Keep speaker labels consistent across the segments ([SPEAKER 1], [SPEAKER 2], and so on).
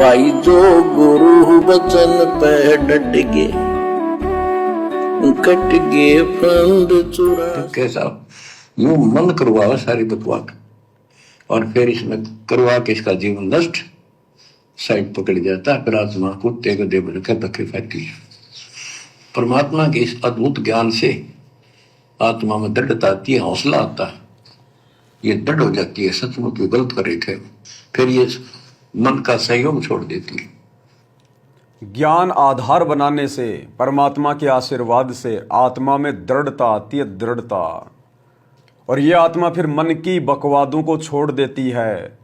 [SPEAKER 1] भाई जो गुरु वचन पे डट गए, कट गए फंद चुरा।
[SPEAKER 2] कैसा यूं मन करवाओ सारी बकवास, और फिर इसमें करवा के इसका जीवन नष्ट साइड पकड़ जाता है। फिर आत्मा कुत्ते को दे बलकर धक्के फेंकती है। परमात्मा के इस अद्भुत ज्ञान से आत्मा में दृढ़ता आती है, हौसला आता है, ये दृढ़ हो जाती है, सचमुच ये गलत कर रहे थे, फिर ये मन का सहयोग छोड़ देती है।
[SPEAKER 3] ज्ञान आधार बनाने से, परमात्मा के आशीर्वाद से आत्मा में दृढ़ता आती है, दृढ़ता। और ये आत्मा फिर मन की बकवादों को छोड़ देती है।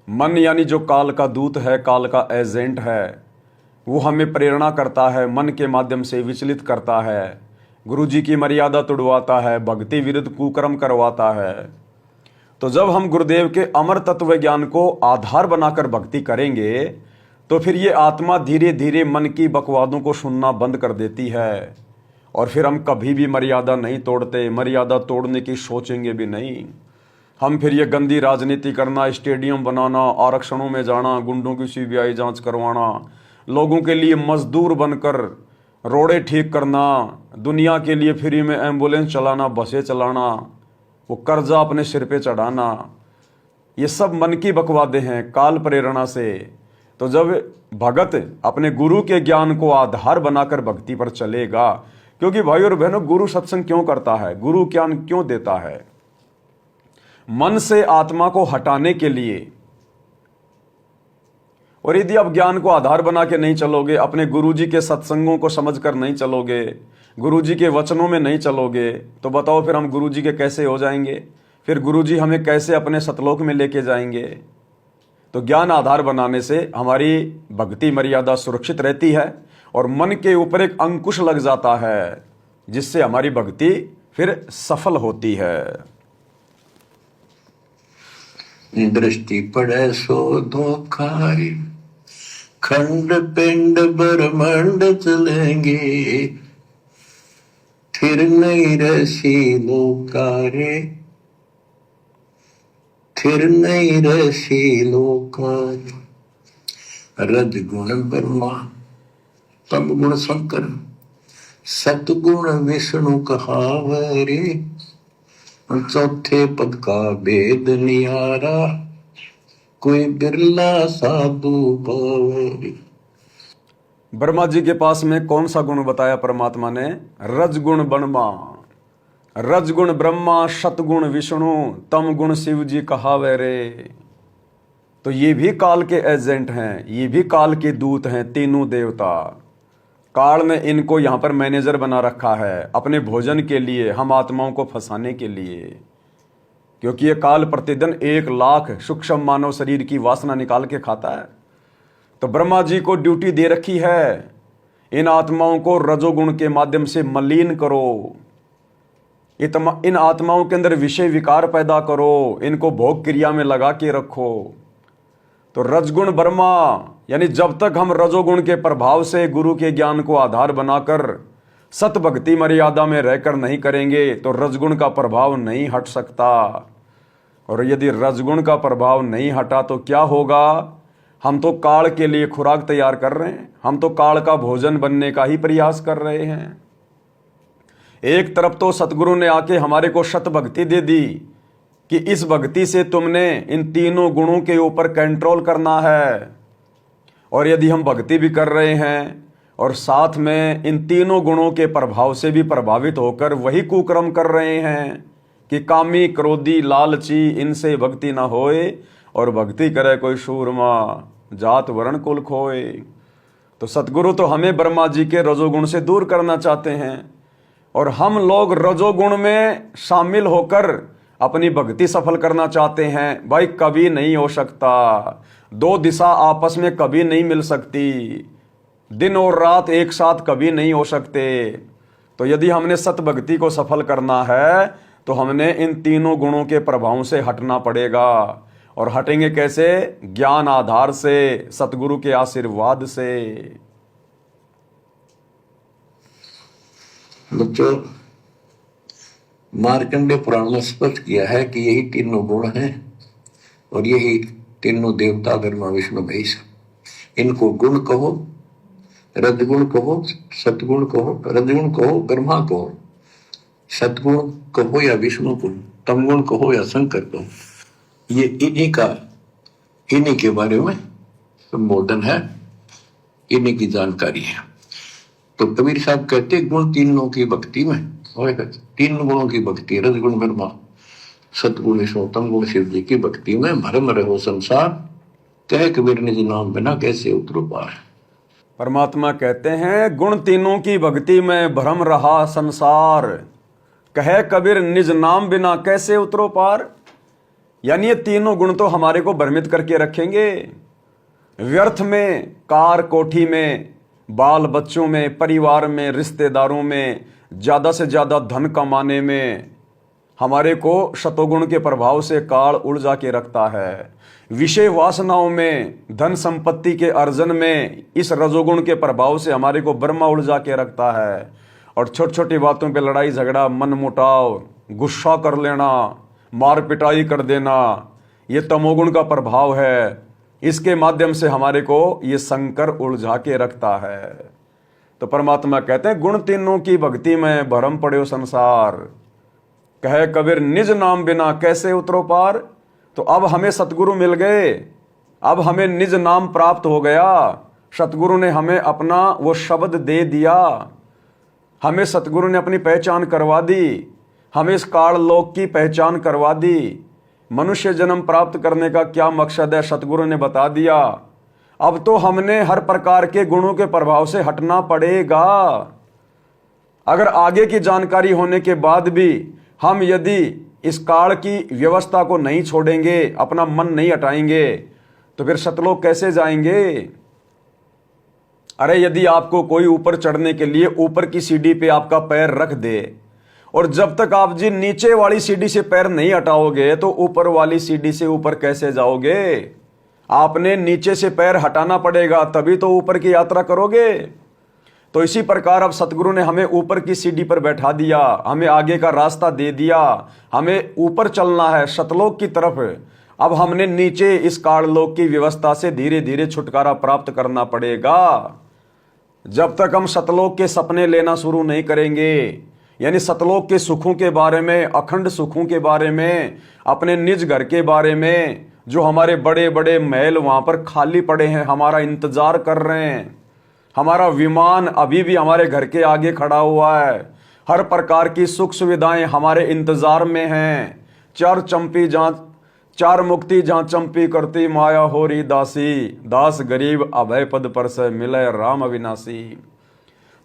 [SPEAKER 3] मन यानी जो काल का दूत है, काल का एजेंट है, वो हमें प्रेरणा करता है, मन के माध्यम से विचलित करता है, गुरुजी की मर्यादा तुड़वाता है, भक्ति विरुद्ध कुकर्म करवाता है। तो जब हम गुरुदेव के अमर तत्व ज्ञान को आधार बनाकर भक्ति करेंगे तो फिर ये आत्मा धीरे धीरे मन की बकवादों को सुनना बंद कर देती है, और फिर हम कभी भी मर्यादा नहीं तोड़ते, मर्यादा तोड़ने की सोचेंगे भी नहीं। हम फिर ये गंदी राजनीति करना, स्टेडियम बनाना, आरक्षणों में जाना, गुंडों की सीबीआई जांच करवाना, लोगों के लिए मजदूर बनकर रोड़े ठीक करना, दुनिया के लिए फ्री में एम्बुलेंस चलाना, बसें चलाना, वो कर्जा अपने सिर पे चढ़ाना, ये सब मन की बकवादे हैं काल प्रेरणा से। तो जब भगत अपने गुरु के ज्ञान को आधार बनाकर भक्ति पर चलेगा, क्योंकि भाई और बहनों गुरु सत्संग क्यों करता है, गुरु ज्ञान क्यों देता है? मन से आत्मा को हटाने के लिए। और यदि आप ज्ञान को आधार बना के नहीं चलोगे, अपने गुरुजी के सत्संगों को समझकर नहीं चलोगे, गुरुजी के वचनों में नहीं चलोगे, तो बताओ फिर हम गुरुजी के कैसे हो जाएंगे? फिर गुरुजी हमें कैसे अपने सतलोक में लेके जाएंगे? तो ज्ञान आधार बनाने से हमारी भक्ति मर्यादा सुरक्षित रहती है और मन के ऊपर एक अंकुश लग जाता है, जिससे हमारी भक्ति फिर सफल होती है।
[SPEAKER 2] दृष्टि पड़े सो धोखारी, खंड पिंड ब्रह्मांड चलेंगे, फिर नहीं रसी लोकारे, फिर नहीं रसी लोकारे। रजगुण ब्रह्मा, तम गुण शंकर, सतगुण विष्णु कहावरे, चौथे पद का भेद नियारा, कोई बिरला साधु पावे।
[SPEAKER 3] ब्रह्मा जी के पास में कौन सा गुण बताया परमात्मा ने? रजगुण ब्रह्मा, रजगुण ब्रह्मा, सतगुण विष्णु, तम गुण शिव जी कहावे रे। तो ये भी काल के एजेंट हैं, ये भी काल के दूत हैं, तीनों देवता। काल ने इनको यहाँ पर मैनेजर बना रखा है अपने भोजन के लिए, हम आत्माओं को फंसाने के लिए, क्योंकि ये काल प्रतिदिन 1,00,000 सूक्ष्म मानव शरीर की वासना निकाल के खाता है। तो ब्रह्मा जी को ड्यूटी दे रखी है, इन आत्माओं को रजोगुण के माध्यम से मलिन करो, इन आत्माओं के अंदर विषय विकार पैदा करो, इनको भोग क्रिया में लगा के रखो। तो रजगुण ब्रह्मा यानी जब तक हम रजोगुण के प्रभाव से गुरु के ज्ञान को आधार बनाकर सत भक्ति मर्यादा में रहकर नहीं करेंगे तो रजगुण का प्रभाव नहीं हट सकता। और यदि रजगुण का प्रभाव नहीं हटा तो क्या होगा? हम तो काल के लिए खुराक तैयार कर रहे हैं, हम तो काल का भोजन बनने का ही प्रयास कर रहे हैं। एक तरफ तो सतगुरु ने आके हमारे को शत भक्ति दे दी कि इस भक्ति से तुमने इन तीनों गुणों के ऊपर कंट्रोल करना है, और यदि हम भक्ति भी कर रहे हैं और साथ में इन तीनों गुणों के प्रभाव से भी प्रभावित होकर वही कुकर्म कर रहे हैं कि कामी क्रोधी लालची इनसे भक्ति ना होए, और भक्ति करे कोई शूरमा जात वर्ण कुल खोए। तो सतगुरु तो हमें ब्रह्मा जी के रजोगुण से दूर करना चाहते हैं, और हम लोग रजोगुण में शामिल होकर अपनी भक्ति सफल करना चाहते हैं। भाई कभी नहीं हो सकता, दो दिशा आपस में कभी नहीं मिल सकती, दिन और रात एक साथ कभी नहीं हो सकते। तो यदि हमने सत भक्ति को सफल करना है तो हमने इन तीनों गुणों के प्रभाव से हटना पड़ेगा। और हटेंगे कैसे? ज्ञान आधार से, सतगुरु के आशीर्वाद से।
[SPEAKER 2] बच्चों, मार्कंडेय पुराण में स्पष्ट किया है कि यही तीनों गुण हैं और यही तीनों देवता ब्रह्मा विष्णु महेश। इनको गुण कहो, रजगुण कहो, सतगुण कहो, रजगुण कहो ब्रह्मा कहो, सतगुण कहो या विष्णु कहो, तमगुण कहो या शंकर कहो, ये इन्हीं के बारे में संबोधन है, इन्हीं की जानकारी है। तो कबीर साहब कहते गुण तीनों की भक्ति में, तीन गुणों की भक्ति, रजगुण ब्रह्मा, सतगुण विष्णु, तमगुण शिव जी की भक्ति में भरम रहो संसार, कह कबीर निज नाम बिना कैसे उतरो पार।
[SPEAKER 3] परमात्मा कहते हैं गुण तीनों की भक्ति में भ्रम रहा संसार, कहे कबीर निज नाम बिना कैसे उतरो पार। यानी ये तीनों गुण तो हमारे को भ्रमित करके रखेंगे। व्यर्थ में, कार कोठी में, बाल बच्चों में, परिवार में, रिश्तेदारों में, ज्यादा से ज्यादा धन कमाने में हमारे को शतोगुण के प्रभाव से काल उलझा के रखता है। विषय वासनाओं में, धन संपत्ति के अर्जन में इस रजोगुण के प्रभाव से हमारे को ब्रह्मा उलझा के रखता है। और छोटी छोटी बातों पे लड़ाई झगड़ा, मन मुटाव, गुस्सा कर लेना, मार पिटाई कर देना, ये तमोगुण का प्रभाव है। इसके माध्यम से हमारे को ये शंकर उलझा के रखता है। तो परमात्मा कहते हैं गुण तीनों की भक्ति में भरम पड़े संसार, कहे कबीर निज नाम बिना कैसे उतरो पार। तो अब हमें सतगुरु मिल गए, अब हमें निज नाम प्राप्त हो गया। सतगुरु ने हमें अपना वो शब्द दे दिया, हमें सतगुरु ने अपनी पहचान करवा दी, हमें इस काल लोक की पहचान करवा दी। मनुष्य जन्म प्राप्त करने का क्या मकसद है सतगुरु ने बता दिया। अब तो हमने हर प्रकार के गुणों के प्रभाव से हटना पड़ेगा। अगर आगे की जानकारी होने के बाद भी हम यदि इस काल की व्यवस्था को नहीं छोड़ेंगे, अपना मन नहीं हटाएंगे, तो फिर सतलोक कैसे जाएंगे। अरे यदि आपको कोई ऊपर चढ़ने के लिए ऊपर की सीढ़ी पे आपका पैर रख दे और जब तक आप जी नीचे वाली सीढ़ी से पैर नहीं हटाओगे तो ऊपर वाली सीढ़ी से ऊपर कैसे जाओगे। आपने नीचे से पैर हटाना पड़ेगा, तभी तो ऊपर की यात्रा करोगे। तो इसी प्रकार अब सतगुरु ने हमें ऊपर की सीढ़ी पर बैठा दिया, हमें आगे का रास्ता दे दिया, हमें ऊपर चलना है सतलोक की तरफ। अब हमने नीचे इस काललोक की व्यवस्था से धीरे धीरे छुटकारा प्राप्त करना पड़ेगा। जब तक हम सतलोक के सपने लेना शुरू नहीं करेंगे, यानी सतलोक के सुखों के बारे में, अखंड सुखों के बारे में, अपने निज घर के बारे में, जो हमारे बड़े बड़े महल वहां पर खाली पड़े हैं, हमारा इंतजार कर रहे हैं, हमारा विमान अभी भी हमारे घर के आगे खड़ा हुआ है, हर प्रकार की सुख सुविधाएं हमारे इंतजार में हैं। चार मुक्ति जहाँ चंपी करती माया हो री दासी, दास गरीब अभय पद पर से मिले राम अविनाशी।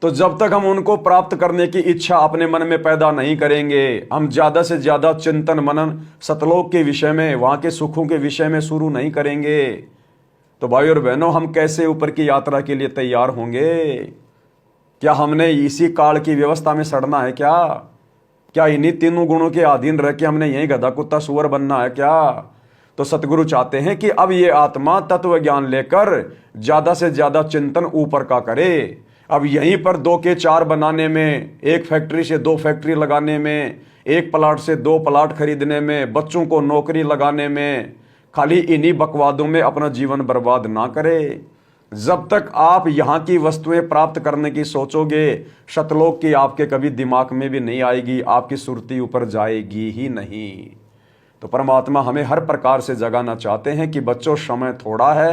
[SPEAKER 3] तो जब तक हम उनको प्राप्त करने की इच्छा अपने मन में पैदा नहीं करेंगे, हम ज्यादा से ज्यादा चिंतन मनन सतलोक के विषय में, वहां के सुखों के विषय में शुरू नहीं करेंगे, तो भाई और बहनों हम कैसे ऊपर की यात्रा के लिए तैयार होंगे। क्या हमने इसी काल की व्यवस्था में सड़ना है क्या इन्हीं तीनों गुणों के अधीन रह के हमने यही गधा कुत्ता सुअर बनना है क्या। तो सतगुरु चाहते हैं कि अब ये आत्मा तत्व ज्ञान लेकर ज्यादा से ज्यादा चिंतन ऊपर का करे। अब यहीं पर 2 के 4 बनाने में, एक फैक्ट्री से 2 फैक्ट्री लगाने में, एक प्लाट से 2 प्लाट खरीदने में, बच्चों को नौकरी लगाने में, खाली इन्हीं बकवादों में अपना जीवन बर्बाद ना करे। जब तक आप यहाँ की वस्तुएं प्राप्त करने की सोचोगे, सतलोक की आपके कभी दिमाग में भी नहीं आएगी, आपकी सुरती ऊपर जाएगी ही नहीं। तो परमात्मा हमें हर प्रकार से जगाना चाहते हैं कि बच्चों समय थोड़ा है,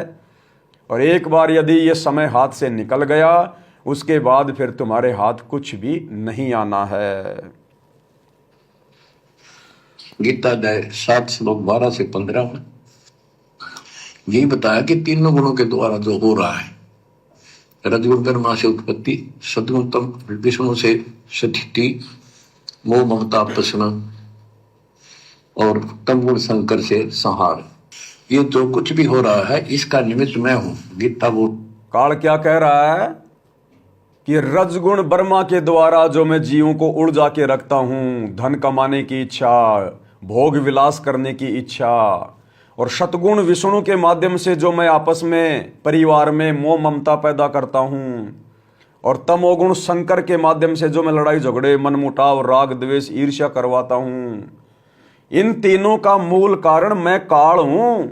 [SPEAKER 3] और एक बार यदि ये समय हाथ से निकल गया, उसके बाद फिर तुम्हारे हाथ कुछ भी नहीं आना है।
[SPEAKER 2] गीता अध्याय 7 श्लोक 12 से 15 में यही बताया कि तीनों गुणों के द्वारा जो हो रहा है, रजगुण ब्रह्मा से उत्पत्ति, सद्गुण तम विष्णु से स्थिति, मोह ममता प्रश्न, और तमगुण शंकर से संहार। ये जो कुछ भी हो रहा है इसका निमित्त मैं हूं। गीता वो
[SPEAKER 3] काल क्या कह रहा है कि रजगुण ब्रह्मा के द्वारा जो मैं जीवों को उलझा के रखता हूं, धन कमाने की इच्छा, भोग विलास करने की इच्छा, और सतगुण विष्णु के माध्यम से जो मैं आपस में परिवार में मोह ममता पैदा करता हूं, और तमोगुण शंकर के माध्यम से जो मैं लड़ाई झगड़े, मनमुटाव, राग द्वेष, ईर्ष्या करवाता हूं, इन तीनों का मूल कारण मैं काल हूं।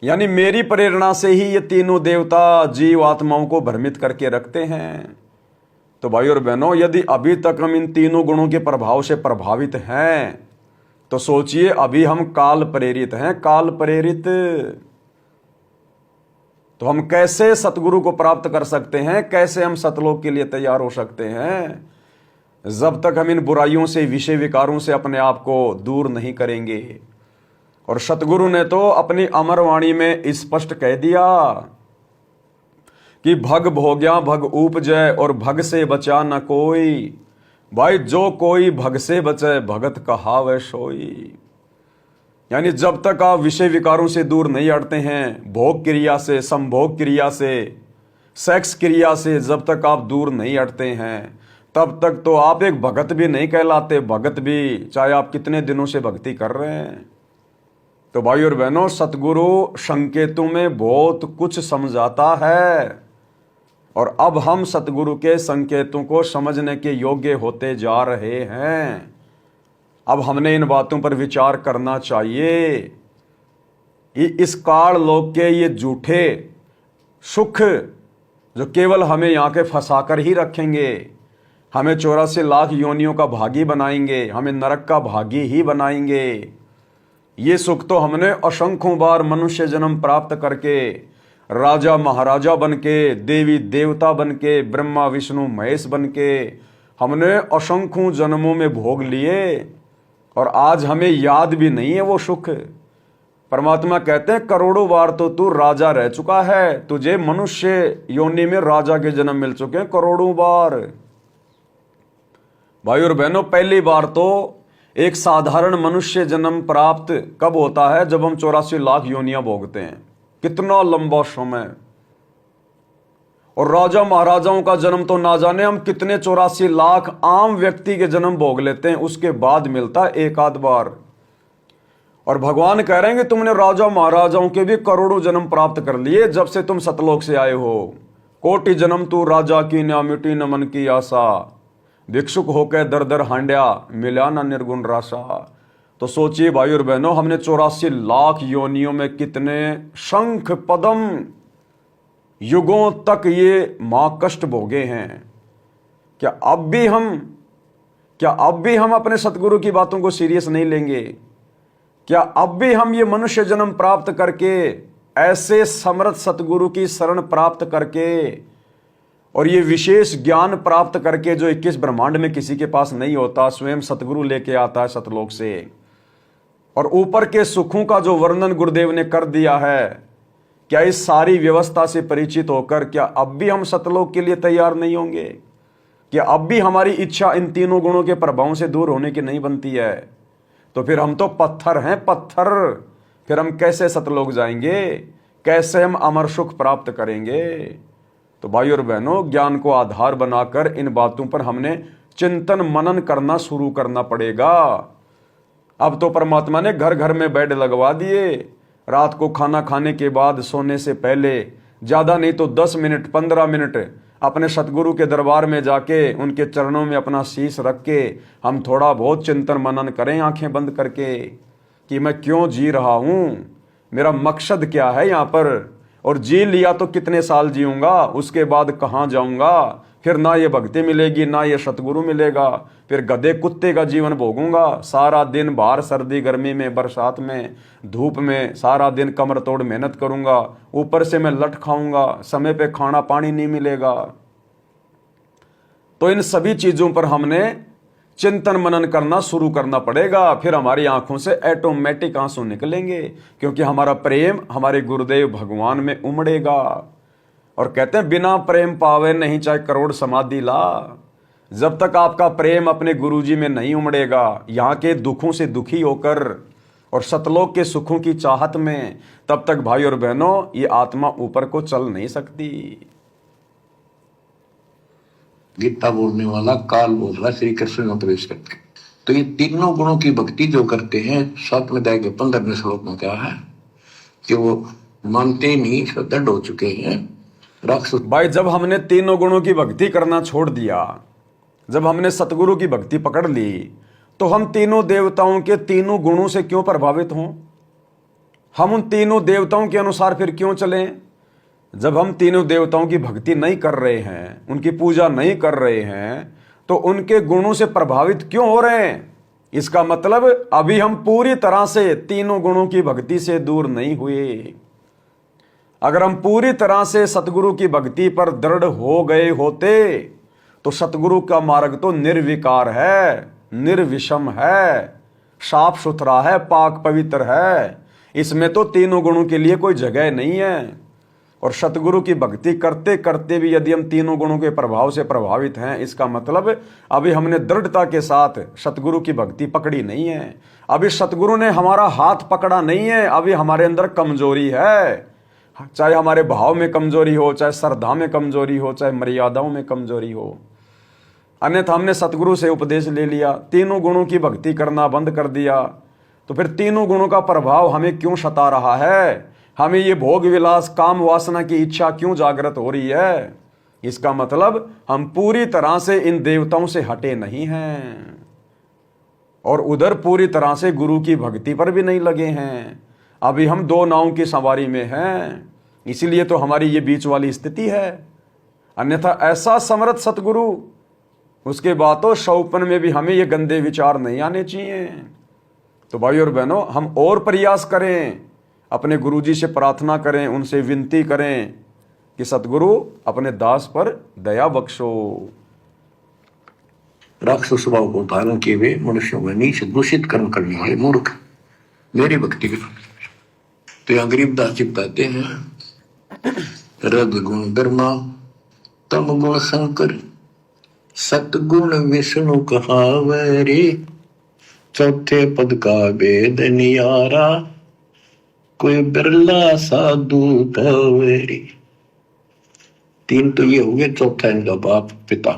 [SPEAKER 3] यानी मेरी प्रेरणा से ही ये तीनों देवता जीव आत्माओं को भ्रमित करके रखते हैं। तो भाई और बहनों, यदि अभी तक हम इन तीनों गुणों के प्रभाव से प्रभावित हैं तो सोचिए अभी हम काल प्रेरित हैं, काल प्रेरित। तो हम कैसे सतगुरु को प्राप्त कर सकते हैं, कैसे हम सतलोक के लिए तैयार हो सकते हैं, जब तक हम इन बुराइयों से, विषय विकारों से अपने आप को दूर नहीं करेंगे। और सतगुरु ने तो अपनी अमर वाणी में स्पष्ट कह दिया कि भग भोग्या भग उपजय और भग से बचा न कोई। भाई जो कोई भग से बचे भगत कहावै सोई। यानी जब तक आप विषय विकारों से दूर नहीं हटते हैं, भोग क्रिया से, संभोग क्रिया से, सेक्स क्रिया से जब तक आप दूर नहीं हटते हैं, तब तक तो आप एक भगत भी नहीं कहलाते। भगत भी चाहे आप कितने दिनों से भक्ति कर रहे हैं। तो भाई और बहनों, सतगुरु संकेतों में बहुत कुछ समझाता है और अब हम सतगुरु के संकेतों को समझने के योग्य होते जा रहे हैं। अब हमने इन बातों पर विचार करना चाहिए। इस काल लोक के ये झूठे सुख जो केवल हमें यहाँ के फंसाकर ही रखेंगे, हमें 84 लाख योनियों का भागी बनाएंगे, हमें नरक का भागी ही बनाएंगे। ये सुख तो हमने असंख्यों बार मनुष्य जन्म प्राप्त करके, राजा महाराजा बनके, देवी देवता बनके, ब्रह्मा विष्णु महेश बनके हमने असंख्यों जन्मों में भोग लिए और आज हमें याद भी नहीं है वो सुख। परमात्मा कहते हैं करोड़ों बार तो तू राजा रह चुका है, तुझे मनुष्य योनि में राजा के जन्म मिल चुके हैं करोड़ों बार। भाई और बहनों, पहली बार तो एक साधारण मनुष्य जन्म प्राप्त कब होता है? जब हम 84 लाख योनियां भोगते हैं। कितना लंबा समय। और राजा महाराजाओं का जन्म तो ना जाने हम कितने 84 लाख आम व्यक्ति के जन्म भोग लेते हैं, उसके बाद मिलता है एक आध बार। और भगवान कह रहे हैं कि तुमने राजा महाराजाओं के भी करोड़ों जन्म प्राप्त कर लिए जब से तुम सतलोक से आए हो। कोटि जन्म तू राजा की न मिटी न मन की आशा, भिक्षुक होकर दर दर हांड्या मिला न निर्गुण राशा। तो सोचिए भाई और बहनों, हमने 84 लाख योनियों में कितने शंख पदम युगों तक ये मां कष्ट भोगे हैं। क्या अब भी हम अपने सतगुरु की बातों को सीरियस नहीं लेंगे? क्या अब भी हम ये मनुष्य जन्म प्राप्त करके, ऐसे समर्थ सतगुरु की शरण प्राप्त करके और ये विशेष ज्ञान प्राप्त करके जो 21 ब्रह्मांड में किसी के पास नहीं होता, स्वयं सतगुरु लेके आता है सतलोक से, और ऊपर के सुखों का जो वर्णन गुरुदेव ने कर दिया है, क्या इस सारी व्यवस्था से परिचित होकर क्या अब भी हम सतलोक के लिए तैयार नहीं होंगे? क्या अब भी हमारी इच्छा इन तीनों गुणों के प्रभावों से दूर होने की नहीं बनती है? तो फिर हम तो पत्थर हैं, पत्थर। फिर हम कैसे सतलोक जाएंगे? कैसे हम अमर सुख प्राप्त करेंगे? तो भाई और बहनों, ज्ञान को आधार बनाकर इन बातों पर हमने चिंतन मनन करना शुरू करना पड़ेगा। अब तो परमात्मा ने घर घर में बेड लगवा दिए। रात को खाना खाने के बाद सोने से पहले ज्यादा नहीं तो 10 मिनट 15 मिनट अपने सतगुरु के दरबार में जाके उनके चरणों में अपना शीश रख के हम थोड़ा बहुत चिंतन मनन करें आंखें बंद करके कि मैं क्यों जी रहा हूं, मेरा मकसद क्या है यहाँ पर, और जी लिया तो कितने साल जीऊंगा, उसके बाद कहाँ जाऊंगा? फिर ना ये भक्ति मिलेगी ना ये सतगुरु मिलेगा, फिर गधे कुत्ते का जीवन भोगूंगा। सारा दिन बाहर सर्दी गर्मी में, बरसात में, धूप में सारा दिन कमर तोड़ मेहनत करूंगा, ऊपर से मैं लट खाऊंगा, समय पे खाना पानी नहीं मिलेगा। तो इन सभी चीजों पर हमने चिंतन मनन करना शुरू करना पड़ेगा। फिर हमारी आंखों से ऑटोमेटिक आंसू निकलेंगे, क्योंकि हमारा प्रेम हमारे गुरुदेव भगवान में उमड़ेगा। और कहते हैं बिना प्रेम पावे नहीं चाहे करोड़ समाधि ला। जब तक आपका प्रेम अपने गुरुजी में नहीं उमड़ेगा, यहाँ के दुखों से दुखी होकर और सतलोक के सुखों की चाहत में, तब तक भाई और बहनों ये आत्मा ऊपर को चल नहीं सकती।
[SPEAKER 2] गीता बोलने वाला काल बोल रहा श्री कृष्ण में प्रवेश करके। तो ये तीनों गुणों की भक्ति जो करते हैं, 7वें अध्याय के 15वें श्लोक में क्या है कि वो मानते नहीं, दंड हो चुके हैं राक्षस।
[SPEAKER 3] भाई जब हमने तीनों गुणों की भक्ति करना छोड़ दिया, जब हमने सतगुरु की भक्ति पकड़ ली, तो हम तीनों देवताओं के तीनों गुणों से क्यों प्रभावित हों? हम उन तीनों देवताओं के अनुसार फिर क्यों चलें? जब हम तीनों देवताओं की भक्ति नहीं कर रहे हैं, उनकी पूजा नहीं कर रहे हैं, तो उनके गुणों से प्रभावित क्यों हो रहे हैं? इसका मतलब अभी हम पूरी तरह से तीनों गुणों की भक्ति से दूर नहीं हुए। अगर हम पूरी तरह से सतगुरु की भक्ति पर दृढ़ हो गए होते तो सतगुरु का मार्ग तो निर्विकार है, निर्विषम है, साफ सुथरा है, पाक पवित्र है। इसमें तो तीनों गुणों के लिए कोई जगह नहीं है। और सतगुरु की भक्ति करते करते भी यदि हम तीनों गुणों के प्रभाव से प्रभावित हैं, इसका मतलब अभी हमने दृढ़ता के साथ सतगुरु की भक्ति पकड़ी नहीं है। अभी सतगुरु ने हमारा हाथ पकड़ा नहीं है। अभी हमारे अंदर कमजोरी है, चाहे हमारे भाव में कमजोरी हो, चाहे श्रद्धा में कमजोरी हो, चाहे मर्यादाओं में कमजोरी हो। अन्यथा हमने सतगुरु से उपदेश ले लिया, तीनों गुणों की भक्ति करना बंद कर दिया, तो फिर तीनों गुणों का प्रभाव हमें क्यों सता रहा है? हमें ये भोग विलास काम वासना की इच्छा क्यों जागृत हो रही है? इसका मतलब हम पूरी तरह से इन देवताओं से हटे नहीं हैं और उधर पूरी तरह से गुरु की भक्ति पर भी नहीं लगे हैं। अभी हम दो नावों की सवारी में हैं, इसीलिए तो हमारी ये बीच वाली स्थिति है। अन्यथा ऐसा समर्थ सतगुरु, उसके बाद तो शौपन में भी हमें ये गंदे विचार नहीं आने चाहिए। तो भाई और बहनों, हम और प्रयास करें, अपने गुरुजी से प्रार्थना करें, उनसे विनती करें कि सतगुरु अपने दास पर दया बख्शो।
[SPEAKER 2] राक्षस स्वभाव को धारण किए हुए मनुष्यों में नीच दूषित कर्म करने वाले मूर्ख मेरी भक्ति के तो यहाँ गरीबदास जी बताते हैं, रज गुण ब्रह्मा तम गुण शंकर सतगुण विष्णु कहावे रे, चौथे पद का वेद नियारा कोई बिरला साधु कहावे रे। तीन तो ये हो गए, चौथा इनका बाप पिता,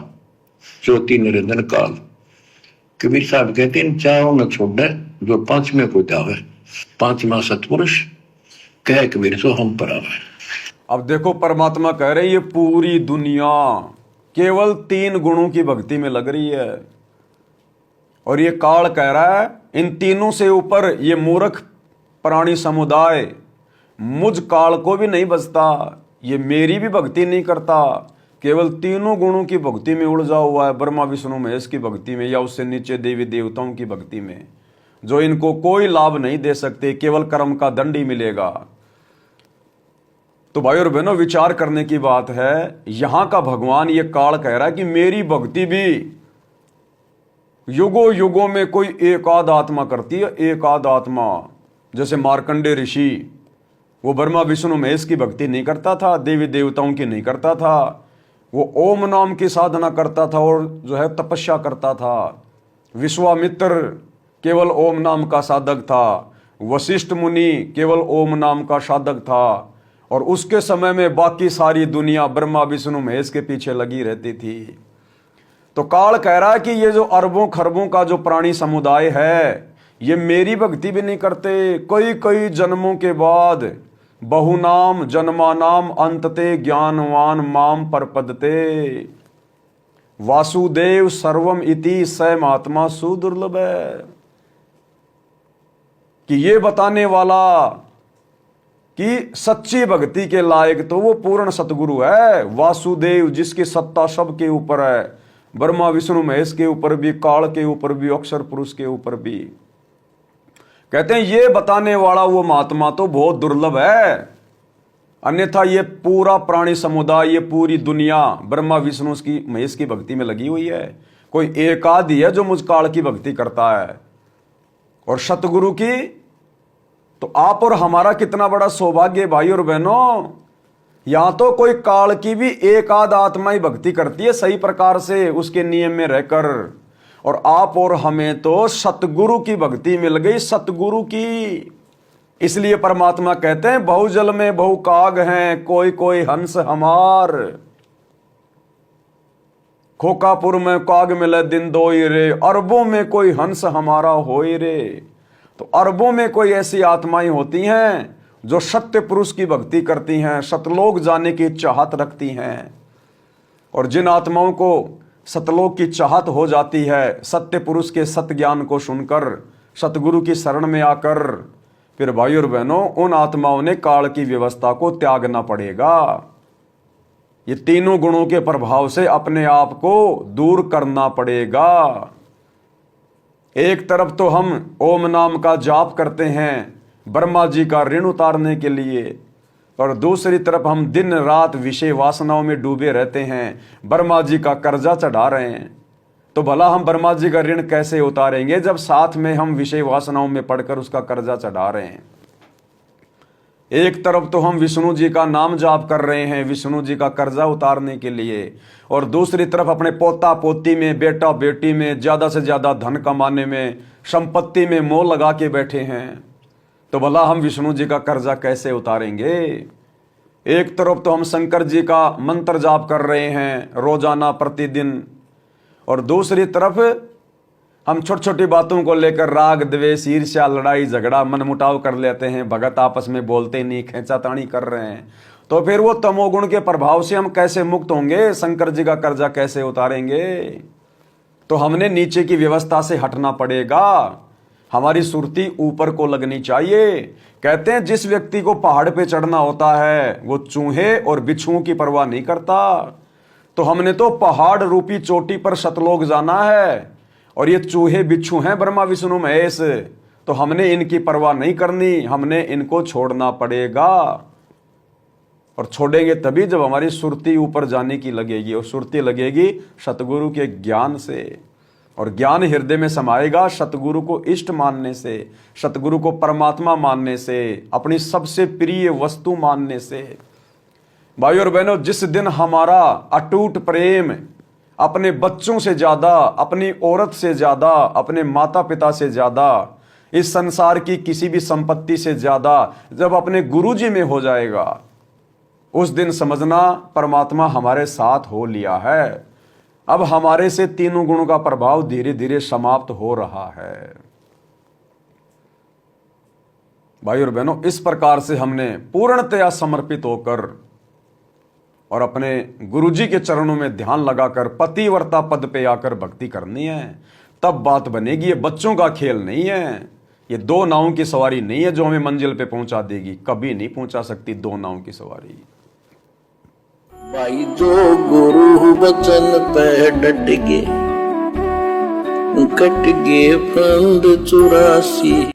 [SPEAKER 2] ज्योति निरंजन काल। कबीर साहब कहते हैं चारों न छोड़े जो पांचवें को जावे, पांचवा सतपुरुष कह कबीर सो हम पर आवे।
[SPEAKER 3] अब देखो, परमात्मा कह रहे ये पूरी दुनिया केवल तीन गुणों की भक्ति में लग रही है, और ये काल कह रहा है इन तीनों से ऊपर ये मूर्ख प्राणी समुदाय मुझ काल को भी नहीं बचता, ये मेरी भी भक्ति नहीं करता, केवल तीनों गुणों की भक्ति में उलझा हुआ है, ब्रह्मा विष्णु महेश की भक्ति में या उससे नीचे देवी देवताओं की भक्ति में, जो इनको कोई लाभ नहीं दे सकते, केवल कर्म का दंड ही मिलेगा। तो भाई और बहनों, विचार करने की बात है। यहां का भगवान ये काल कह रहा है कि मेरी भक्ति भी युगों युगों में कोई एकाद आत्मा करती है, एकाद आत्मा। जैसे मार्कंडे ऋषि, वो ब्रह्मा विष्णु महेश की भक्ति नहीं करता था, देवी देवताओं की नहीं करता था, वो ओम नाम की साधना करता था और जो है तपस्या करता था। विश्वामित्र केवल ओम नाम का साधक था, वशिष्ठ मुनि केवल ओम नाम का साधक था, और उसके समय में बाकी सारी दुनिया ब्रह्मा विष्णु महेश के पीछे लगी रहती थी। तो काल कह रहा है कि ये जो अरबों खरबों का जो प्राणी समुदाय है, ये मेरी भक्ति भी नहीं करते। कई कई जन्मों के बाद बहुनाम जन्मानाम अंतते ज्ञानवान माम परपदते, वासुदेव सर्वम इति स महात्मा सुदुर्लभ है। कि ये बताने वाला कि सच्ची भक्ति के लायक तो वो पूर्ण सतगुरु है, वासुदेव, जिसकी सत्ता सबके ऊपर है, ब्रह्मा विष्णु महेश के ऊपर भी, काल के ऊपर भी, अक्षर पुरुष के ऊपर भी। कहते हैं ये बताने वाला वो महात्मा तो बहुत दुर्लभ है, अन्यथा ये पूरा प्राणी समुदाय, ये पूरी दुनिया ब्रह्मा विष्णु की महेश की भक्ति में लगी हुई है। कोई एक आदि है जो मुझ काल की भक्ति करता है, और सतगुरु की तो आप और हमारा कितना बड़ा सौभाग्य भाई और बहनों। यहां तो कोई काल की भी एक आध आत्मा ही भक्ति करती है सही प्रकार से, उसके नियम में रहकर, और आप और हमें तो सतगुरु की भक्ति मिल गई, सतगुरु की। इसलिए परमात्मा कहते हैं बहुजल में बहु काग हैं, कोई कोई हंस हमार। खोकापुर में काग मिले दिन दोई रे, अरबों में कोई हंस हमारा होई रे। तो अरबों में कोई ऐसी आत्माएं होती हैं जो सत्य पुरुष की भक्ति करती हैं, सतलोक जाने की चाहत रखती हैं। और जिन आत्माओं को सतलोक की चाहत हो जाती है, सत्य पुरुष के सत्य ज्ञान को सुनकर, सतगुरु की शरण में आकर, फिर भाई और बहनों उन आत्माओं ने काल की व्यवस्था को त्यागना पड़ेगा। ये तीनों गुणों के प्रभाव से अपने आप को दूर करना पड़ेगा। एक तरफ तो हम ओम नाम का जाप करते हैं ब्रह्मा जी का ऋण उतारने के लिए, और दूसरी तरफ हम दिन रात विषय वासनाओं में डूबे रहते हैं, ब्रह्मा जी का कर्जा चढ़ा रहे हैं। तो भला हम ब्रह्मा जी का ऋण कैसे उतारेंगे जब साथ में हम विषय वासनाओं में पड़कर उसका कर्जा चढ़ा रहे हैं। एक तरफ तो हम विष्णु जी का नाम जाप कर रहे हैं विष्णु जी का कर्जा उतारने के लिए, और दूसरी तरफ अपने पोता पोती में, बेटा बेटी में, ज्यादा से ज्यादा धन कमाने में, संपत्ति में मोह लगा के बैठे हैं। तो भला हम विष्णु जी का कर्जा कैसे उतारेंगे। एक तरफ तो हम शंकर जी का मंत्र जाप कर रहे हैं रोजाना प्रतिदिन, और दूसरी तरफ हम छोटी छोटी बातों को लेकर राग द्वेष ईर्ष्या लड़ाई झगड़ा मनमुटाव कर लेते हैं, भगत आपस में बोलते नहीं, खींचातानी कर रहे हैं। तो फिर वो तमोगुण के प्रभाव से हम कैसे मुक्त होंगे, शंकर जी का कर्जा कैसे उतारेंगे। तो हमने नीचे की व्यवस्था से हटना पड़ेगा, हमारी सुरती ऊपर को लगनी चाहिए। कहते हैं जिस व्यक्ति को पहाड़ पे चढ़ना होता है वो चूहे और बिच्छुओं की परवाह नहीं करता। तो हमने तो पहाड़ रूपी चोटी पर सतलोक जाना है, और ये चूहे बिच्छू हैं ब्रह्मा विष्णु महेश, तो हमने इनकी परवाह नहीं करनी, हमने इनको छोड़ना पड़ेगा। और छोड़ेंगे तभी जब हमारी सुरती ऊपर जाने की लगेगी, और सुरती लगेगी सतगुरु के ज्ञान से, और ज्ञान हृदय में समाएगा सतगुरु को इष्ट मानने से, सतगुरु को परमात्मा मानने से, अपनी सबसे प्रिय वस्तु मानने से। भाई और बहनों, जिस दिन हमारा अटूट प्रेम अपने बच्चों से ज्यादा, अपनी औरत से ज्यादा, अपने माता पिता से ज्यादा, इस संसार की किसी भी संपत्ति से ज्यादा जब अपने गुरु जी में हो जाएगा, उस दिन समझना परमात्मा हमारे साथ हो लिया है। अब हमारे से तीनों गुणों का प्रभाव धीरे धीरे समाप्त हो रहा है। भाई और बहनों, इस प्रकार से हमने पूर्णतया समर्पित होकर और अपने गुरुजी के चरणों में ध्यान लगाकर पतिव्रता पद पे आकर भक्ति करनी है, तब बात बनेगी। ये बच्चों का खेल नहीं है, ये दो नावों की सवारी नहीं है जो हमें मंजिल पे पहुंचा देगी, कभी नहीं पहुंचा सकती दो नावों की सवारी।
[SPEAKER 1] भाई जो गुरु बचन पे डट गे, कट गे फंद 84।